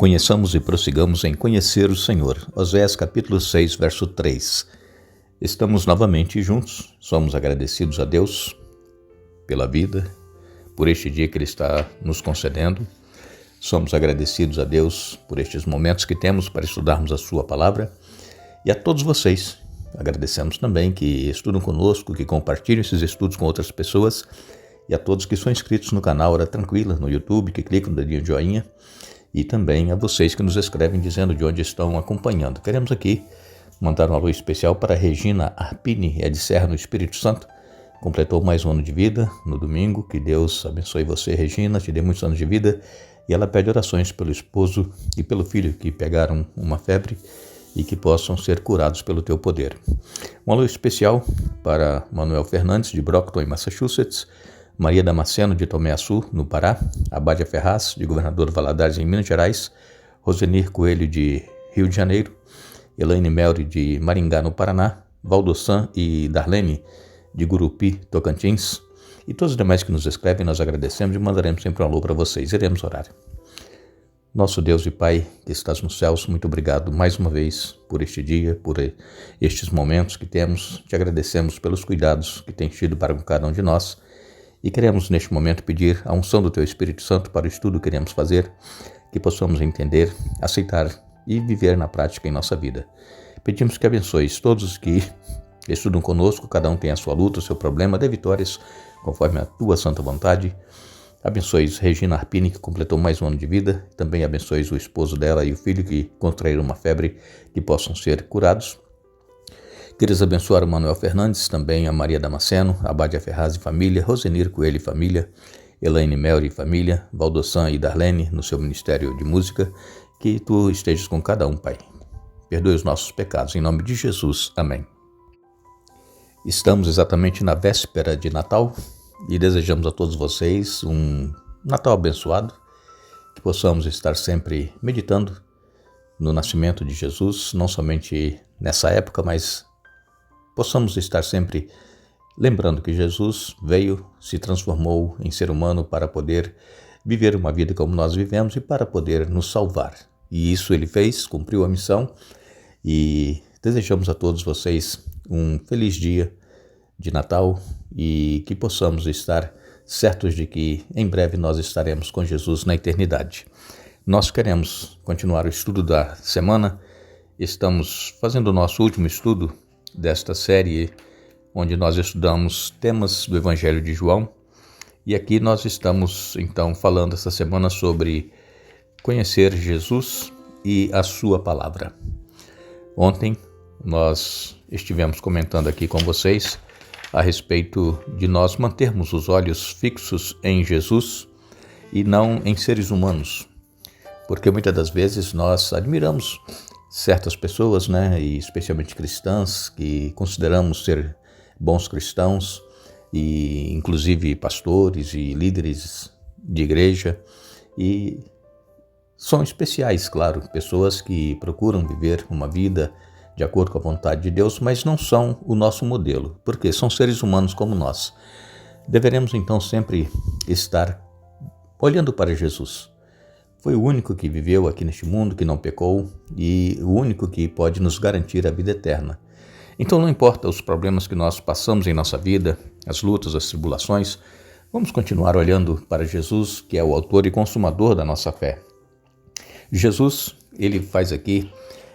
Conheçamos e prossigamos em conhecer o Senhor. Oséias capítulo 6, verso 3. Estamos novamente juntos, somos agradecidos a Deus pela vida, por este dia que Ele está nos concedendo. Somos agradecidos a Deus por estes momentos que temos para estudarmos a Sua Palavra. E a todos vocês, agradecemos também que estudam conosco, que compartilham esses estudos com outras pessoas. E a todos que são inscritos no canal Hora Tranquila, no YouTube, que clicam no dedinho de joinha. E também a vocês que nos escrevem dizendo de onde estão acompanhando. Queremos aqui mandar um alô especial para Regina Arpini, de Serra, no Espírito Santo. Completou mais um ano de vida no domingo. Que Deus abençoe você, Regina, te dê muitos anos de vida. E ela pede orações pelo esposo e pelo filho que pegaram uma febre e que possam ser curados pelo teu poder. Um alô especial para Manuel Fernandes, de Brockton, em Massachusetts. Maria Damasceno, de Tomé Açu, no Pará. Abádia Ferraz, de Governador Valadares, em Minas Gerais. Rosenir Coelho, de Rio de Janeiro. Elaine Melri, de Maringá, no Paraná. Valdossan e Darlene, de Gurupi, Tocantins. E todos os demais que nos escrevem, nós agradecemos e mandaremos sempre um alô para vocês. Iremos orar. Nosso Deus e Pai, que estás nos céus, muito obrigado mais uma vez por este dia, por estes momentos que temos. Te agradecemos pelos cuidados que tens tido para com cada um de nós. E queremos neste momento pedir a unção do Teu Espírito Santo para o estudo que queremos fazer, que possamos entender, aceitar e viver na prática em nossa vida. Pedimos que abençoes todos os que estudam conosco, cada um tem a sua luta, o seu problema, dê vitórias conforme a Tua santa vontade. Abençoes Regina Arpini, que completou mais um ano de vida. Também abençoes o esposo dela e o filho que contraíram uma febre, que possam ser curados. Queres abençoar o Manuel Fernandes, também a Maria Damasceno, a Abádia Ferraz e família, Rosenir Coelho e família, Elaine Melri e família, Valdossan e Darlene no seu ministério de música, que Tu estejas com cada um, Pai. Perdoe os nossos pecados, em nome de Jesus. Amém. Estamos exatamente na véspera de Natal e desejamos a todos vocês um Natal abençoado, que possamos estar sempre meditando no nascimento de Jesus, não somente nessa época, mas possamos estar sempre lembrando que Jesus veio, se transformou em ser humano para poder viver uma vida como nós vivemos e para poder nos salvar. E isso Ele fez, cumpriu a missão, e desejamos a todos vocês um feliz dia de Natal e que possamos estar certos de que em breve nós estaremos com Jesus na eternidade. Nós queremos continuar o estudo da semana. Estamos fazendo o nosso último estudo desta série, onde nós estudamos temas do Evangelho de João. E aqui nós estamos, então, falando essa semana sobre conhecer Jesus e a Sua Palavra. Ontem nós estivemos comentando aqui com vocês a respeito de nós mantermos os olhos fixos em Jesus e não em seres humanos. Porque muitas das vezes nós admiramos certas pessoas, e especialmente cristãs, que consideramos ser bons cristãos, e inclusive pastores e líderes de igreja, e são especiais, claro, pessoas que procuram viver uma vida de acordo com a vontade de Deus, mas não são o nosso modelo, porque são seres humanos como nós. Deveremos então sempre estar olhando para Jesus. Foi o único que viveu aqui neste mundo, que não pecou, e o único que pode nos garantir a vida eterna. Então não importa os problemas que nós passamos em nossa vida, as lutas, as tribulações, vamos continuar olhando para Jesus, que é o autor e consumador da nossa fé. Jesus, ele faz aqui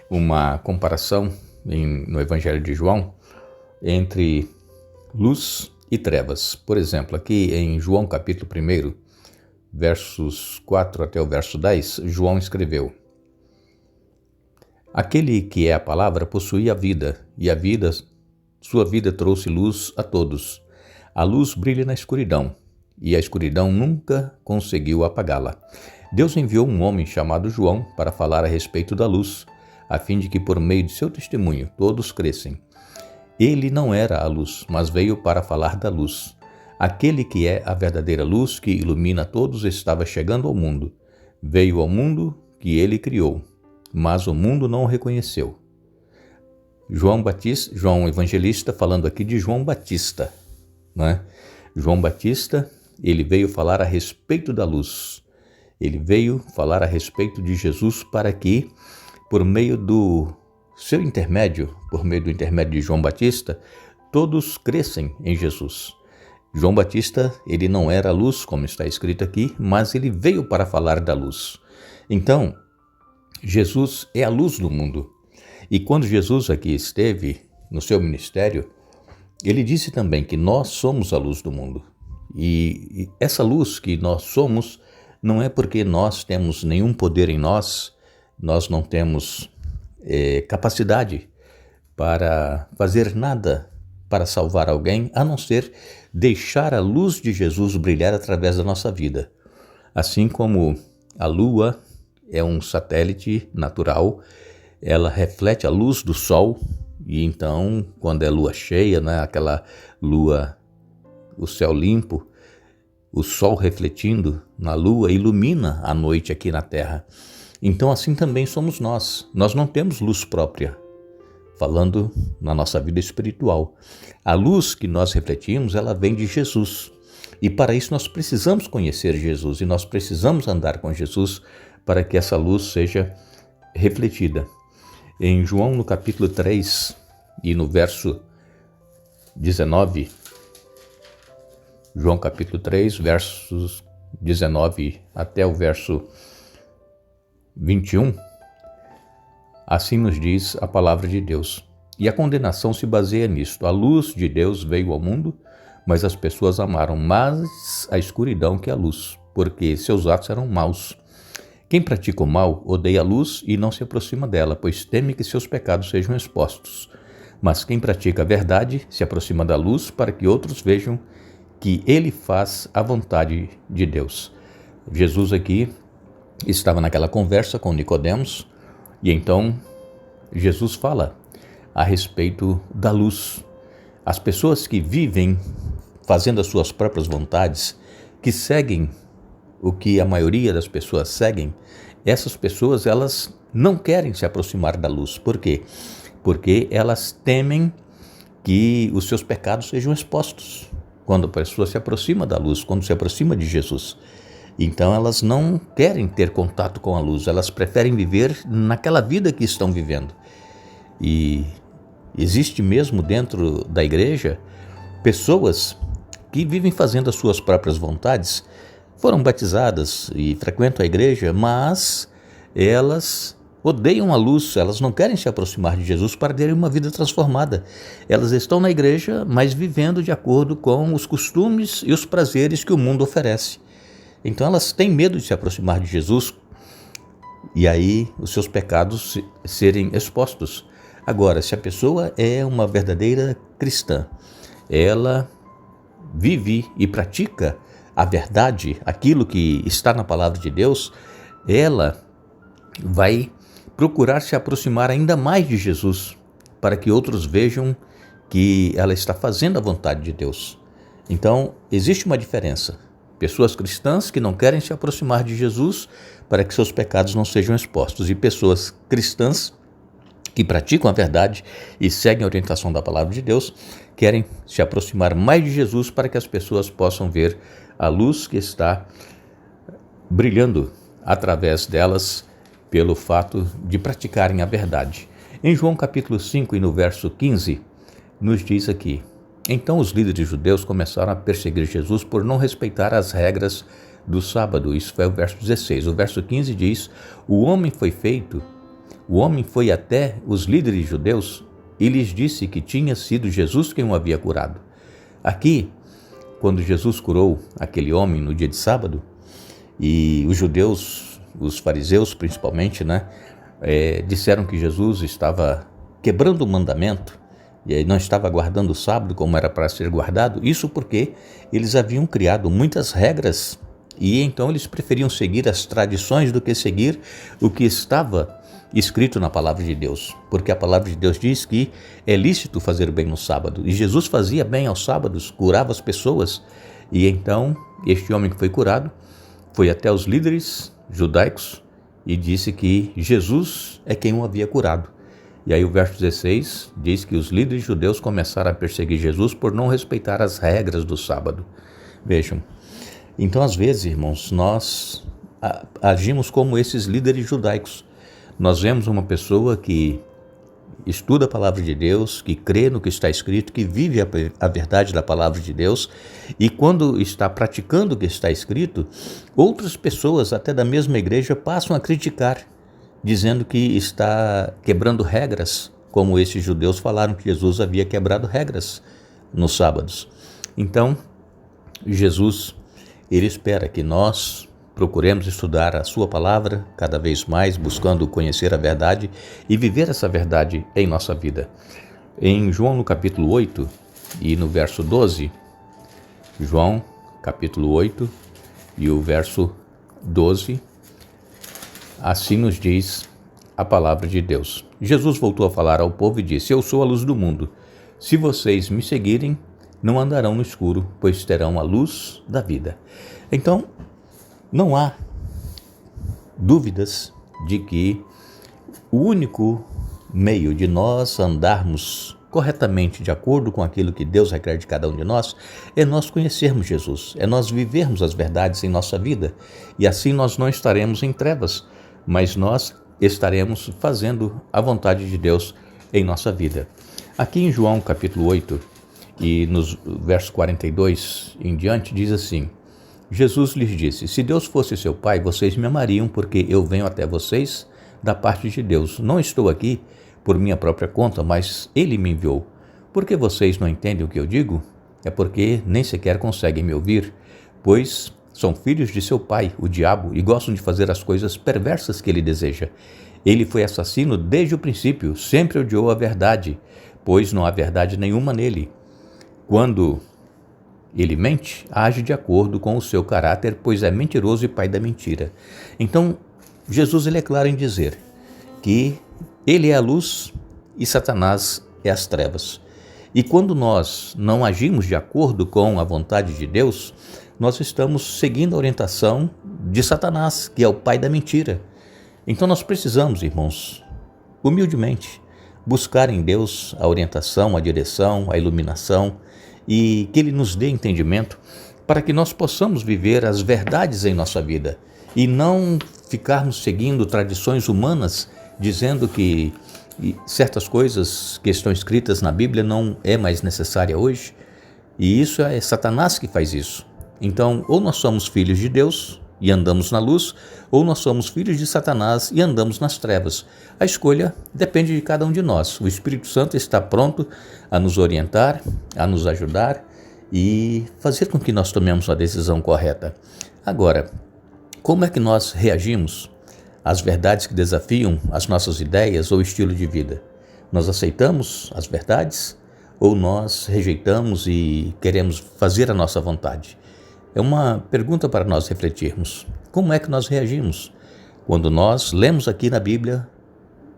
uma comparação no Evangelho de João entre luz e trevas. Por exemplo, aqui em João capítulo 1, versos 4 até o verso 10, João escreveu: Aquele que é a palavra possuía a vida, e a vida, sua vida trouxe luz a todos. A luz brilha na escuridão, e a escuridão nunca conseguiu apagá-la. Deus enviou um homem chamado João para falar a respeito da luz, a fim de que por meio de seu testemunho todos crescem. Ele não era a luz, mas veio para falar da luz. Aquele que é a verdadeira luz que ilumina todos estava chegando ao mundo. Veio ao mundo que ele criou, mas o mundo não o reconheceu. João Evangelista, falando aqui de João Batista. João Batista, ele veio falar a respeito da luz. Ele veio falar a respeito de Jesus para que, por meio do seu intermédio, por meio do intermédio de João Batista, todos crescem em Jesus. João Batista, ele não era a luz, como está escrito aqui, mas ele veio para falar da luz. Então, Jesus é a luz do mundo. E quando Jesus aqui esteve no seu ministério, ele disse também que nós somos a luz do mundo. E essa luz que nós somos não é porque nós temos nenhum poder em nós não temos capacidade para fazer nada para salvar alguém, a não ser deixar a luz de Jesus brilhar através da nossa vida. Assim como a lua é um satélite natural, ela reflete a luz do sol, e então, quando é lua cheia, né, aquela lua, o céu limpo, o sol refletindo na lua ilumina a noite aqui na terra. Então assim também somos nós. Nós não temos luz própria, falando na nossa vida espiritual. A luz que nós refletimos, ela vem de Jesus. E para isso nós precisamos conhecer Jesus e nós precisamos andar com Jesus para que essa luz seja refletida. Em João, no capítulo 3 e no verso 19, João capítulo 3, versos 19 até o verso 21, assim nos diz a palavra de Deus. E a condenação se baseia nisto. A luz de Deus veio ao mundo, mas as pessoas amaram mais a escuridão que a luz, porque seus atos eram maus. Quem pratica o mal odeia a luz e não se aproxima dela, pois teme que seus pecados sejam expostos. Mas quem pratica a verdade se aproxima da luz para que outros vejam que ele faz a vontade de Deus. Jesus aqui estava naquela conversa com Nicodemos e então Jesus fala a respeito da luz. As pessoas que vivem fazendo as suas próprias vontades, que seguem o que a maioria das pessoas seguem, essas pessoas elas não querem se aproximar da luz. Por quê? Porque elas temem que os seus pecados sejam expostos quando a pessoa se aproxima da luz, quando se aproxima de Jesus. Então elas não querem ter contato com a luz, elas preferem viver naquela vida que estão vivendo. E existe mesmo dentro da igreja pessoas que vivem fazendo as suas próprias vontades, foram batizadas e frequentam a igreja, mas elas odeiam a luz, elas não querem se aproximar de Jesus para terem uma vida transformada. Elas estão na igreja, mas vivendo de acordo com os costumes e os prazeres que o mundo oferece. Então elas têm medo de se aproximar de Jesus e aí os seus pecados serem expostos. Agora, se a pessoa é uma verdadeira cristã, ela vive e pratica a verdade, aquilo que está na palavra de Deus, ela vai procurar se aproximar ainda mais de Jesus, para que outros vejam que ela está fazendo a vontade de Deus. Então, existe uma diferença. Pessoas cristãs que não querem se aproximar de Jesus para que seus pecados não sejam expostos, e pessoas cristãs que praticam a verdade e seguem a orientação da palavra de Deus, querem se aproximar mais de Jesus para que as pessoas possam ver a luz que está brilhando através delas pelo fato de praticarem a verdade. Em João capítulo 5 e no verso 15, nos diz aqui: então os líderes judeus começaram a perseguir Jesus por não respeitar as regras do sábado. Isso foi o verso 16. O verso 15 diz: o homem foi até os líderes judeus e lhes disse que tinha sido Jesus quem o havia curado. Aqui, quando Jesus curou aquele homem no dia de sábado, e os judeus, os fariseus principalmente, disseram que Jesus estava quebrando o mandamento, e aí não estava guardando o sábado como era para ser guardado, isso porque eles haviam criado muitas regras, e então eles preferiam seguir as tradições do que seguir o que estava escrito na palavra de Deus, porque a palavra de Deus diz que é lícito fazer bem no sábado, e Jesus fazia bem aos sábados, curava as pessoas, e então este homem que foi curado foi até os líderes judaicos e disse que Jesus é quem o havia curado. E aí o verso 16 diz que os líderes judeus começaram a perseguir Jesus por não respeitar as regras do sábado. Vejam, então às vezes, irmãos, nós agimos como esses líderes judaicos. Nós vemos uma pessoa que estuda a palavra de Deus, que crê no que está escrito, que vive a verdade da palavra de Deus, e quando está praticando o que está escrito, outras pessoas, até da mesma igreja, passam a criticar, dizendo que está quebrando regras, como esses judeus falaram que Jesus havia quebrado regras nos sábados. Então, Jesus, ele espera que nós procuremos estudar a sua palavra cada vez mais, buscando conhecer a verdade e viver essa verdade em nossa vida. Em João, no capítulo 8 e no verso 12, João, capítulo 8 e o verso 12, assim nos diz a palavra de Deus. Jesus voltou a falar ao povo e disse: Eu sou a luz do mundo. Se vocês me seguirem, não andarão no escuro, pois terão a luz da vida. Então, não há dúvidas de que o único meio de nós andarmos corretamente de acordo com aquilo que Deus requer de cada um de nós é nós conhecermos Jesus, é nós vivermos as verdades em nossa vida, e assim nós não estaremos em trevas, mas nós estaremos fazendo a vontade de Deus em nossa vida. Aqui em João capítulo 8 e nos versos 42 em diante diz assim: Jesus lhes disse: Se Deus fosse seu Pai, vocês me amariam, porque eu venho até vocês da parte de Deus. Não estou aqui por minha própria conta, mas Ele me enviou. Por que vocês não entendem o que eu digo? É porque nem sequer conseguem me ouvir, pois são filhos de seu pai, o diabo, e gostam de fazer as coisas perversas que ele deseja. Ele foi assassino desde o princípio, sempre odiou a verdade, pois não há verdade nenhuma nele. Quando ele mente, age de acordo com o seu caráter, pois é mentiroso e pai da mentira. Então, Jesus ele é claro em dizer que ele é a luz e Satanás é as trevas. E quando nós não agimos de acordo com a vontade de Deus, nós estamos seguindo a orientação de Satanás, que é o pai da mentira. Então nós precisamos, irmãos, humildemente, buscar em Deus a orientação, a direção, a iluminação, e que Ele nos dê entendimento para que nós possamos viver as verdades em nossa vida e não ficarmos seguindo tradições humanas, dizendo que certas coisas que estão escritas na Bíblia não é mais necessária hoje, e isso é Satanás que faz isso. Então, ou nós somos filhos de Deus e andamos na luz, ou nós somos filhos de Satanás e andamos nas trevas. A escolha depende de cada um de nós. O Espírito Santo está pronto a nos orientar, a nos ajudar e fazer com que nós tomemos a decisão correta. Agora, como é que nós reagimos às verdades que desafiam as nossas ideias ou estilo de vida? Nós aceitamos as verdades ou nós rejeitamos e queremos fazer a nossa vontade? É uma pergunta para nós refletirmos. Como é que nós reagimos quando nós lemos aqui na Bíblia,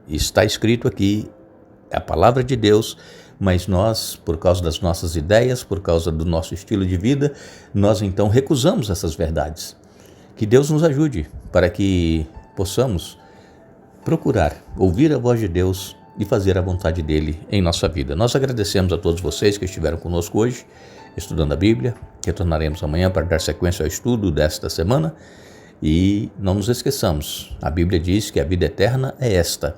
está escrito aqui, é a palavra de Deus, mas nós, por causa das nossas ideias, por causa do nosso estilo de vida, nós então recusamos essas verdades. Que Deus nos ajude para que possamos procurar ouvir a voz de Deus e fazer a vontade dele em nossa vida. Nós agradecemos a todos vocês que estiveram conosco hoje, estudando a Bíblia. Retornaremos amanhã para dar sequência ao estudo desta semana. E não nos esqueçamos, a Bíblia diz que a vida eterna é esta: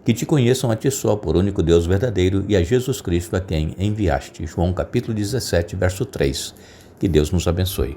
que te conheçam a ti só, por único Deus verdadeiro, e a Jesus Cristo a quem enviaste. João capítulo 17, verso 3. Que Deus nos abençoe.